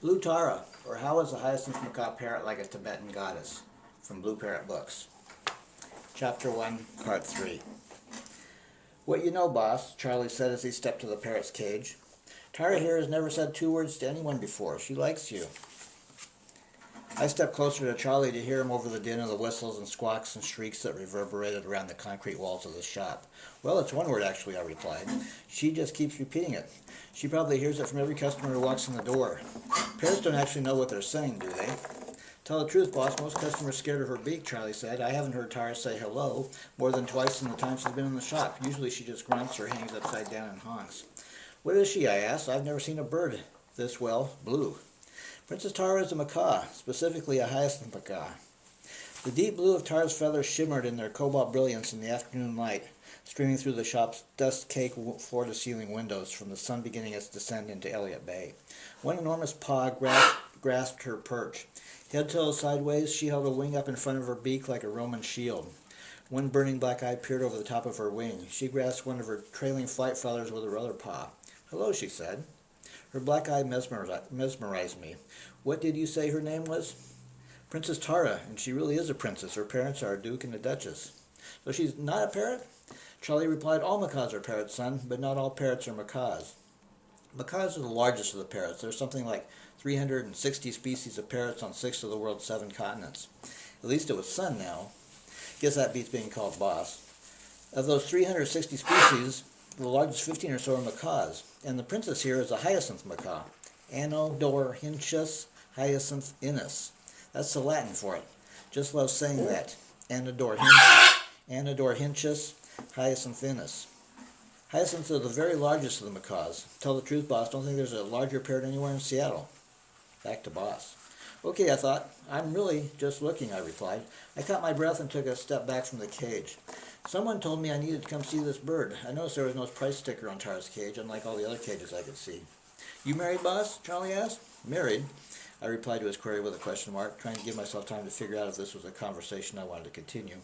Blue Tara, or How is a Hyacinth Macaw Parrot Like a Tibetan Goddess? From Blue Parrot Books. Chapter 1, Part 3. What you know, boss, Charlie said as he stepped to the parrot's cage. Tara here has never said 2 words to anyone before. She likes you. I stepped closer to Charlie to hear him over the din of the whistles and squawks and shrieks that reverberated around the concrete walls of the shop. Well, it's 1 word, actually, I replied. She just keeps repeating it. She probably hears it from every customer who walks in the door. Parrots don't actually know what they're saying, do they? Tell the truth, boss, most customers are scared of her beak, Charlie said. I haven't heard Tara say hello more than twice in the time she's been in the shop. Usually she just grunts or hangs upside down and honks. What is she, I asked. I've never seen a bird this well blue. Princess Tara is a macaw, specifically a hyacinth macaw. The deep blue of Tara's feathers shimmered in their cobalt brilliance in the afternoon light, streaming through the shop's dust-caked floor-to-ceiling windows from the sun beginning its descent into Elliott Bay. One enormous paw grasped her perch. Head-tail sideways, she held a wing up in front of her beak like a Roman shield. One burning black eye peered over the top of her wing. She grasped one of her trailing flight feathers with her other paw. Hello, she said. Her black eye mesmerized me. What did you say her name was? Princess Tara, and she really is a princess. Her parents are a duke and a duchess. So she's not a parrot? Charlie replied, all macaws are parrots, son, but not all parrots are macaws. Macaws are the largest of the parrots. There's something like 360 species of parrots on 6 of the world's 7 continents. At least it was son now. Guess that beats being called boss. Of those 360 species, the largest 15 or so are macaws, and the princess here is a hyacinth macaw. Anodorhynchus hyacinth. That's the Latin for it. Just love saying that. Anodorhynchus hyacinth. Hyacinths are the very largest of the macaws. Tell the truth, boss, don't think there's a larger parrot anywhere in Seattle. Back to boss. Okay, I thought. I'm really just looking, I replied. I caught my breath and took a step back from the cage. Someone told me I needed to come see this bird. I noticed there was no price sticker on Tara's cage, unlike all the other cages I could see. You married, boss? Charlie asked. Married? I replied to his query with a question mark, trying to give myself time to figure out if this was a conversation I wanted to continue.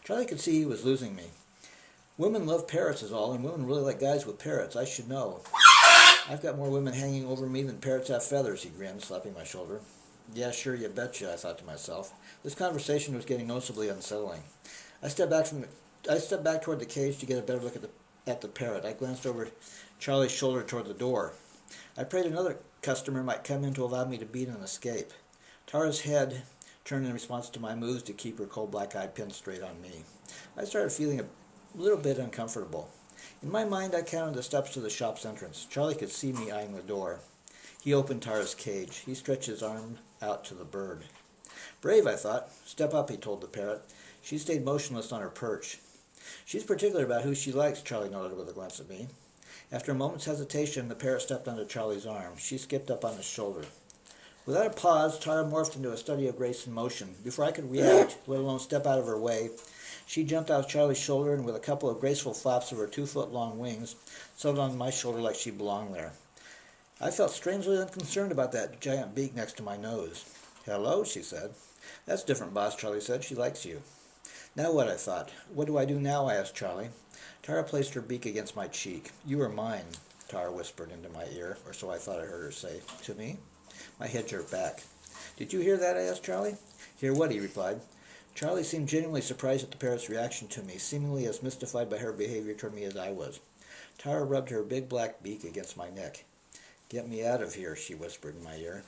Charlie could see he was losing me. Women love parrots is all, and women really like guys with parrots. I should know. I've got more women hanging over me than parrots have feathers, he grinned, slapping my shoulder. Yeah, sure, you betcha, I thought to myself. This conversation was getting noticeably unsettling. I stepped back toward the cage to get a better look at the parrot. I glanced over Charlie's shoulder toward the door. I prayed another customer might come in to allow me to beat and escape. Tara's head turned in response to my moves to keep her cold black eye pinned straight on me. I started feeling a little bit uncomfortable. In my mind, I counted the steps to the shop's entrance. Charlie could see me eyeing the door. He opened Tara's cage. He stretched his arm out to the bird. Brave, I thought. Step up, he told the parrot. She stayed motionless on her perch. She's particular about who she likes, Charlie noted with a glance at me. After a moment's hesitation, the parrot stepped onto Charlie's arm. She skipped up on his shoulder. Without a pause, Tara morphed into a study of grace and motion. Before I could react, let alone step out of her way, she jumped off Charlie's shoulder and with a couple of graceful flaps of her 2-foot-long wings, settled on my shoulder like she belonged there. I felt strangely unconcerned about that giant beak next to my nose. Hello, she said. That's different, boss, Charlie said. She likes you. Now what, I thought. What do I do now, I asked Charlie. Tara placed her beak against my cheek. You are mine, Tara whispered into my ear, or so I thought I heard her say. To me? My head jerked back. Did you hear that, I asked Charlie. Hear what, he replied. Charlie seemed genuinely surprised at the parrot's reaction to me, seemingly as mystified by her behavior toward me as I was. Tara rubbed her big black beak against my neck. Get me out of here, she whispered in my ear.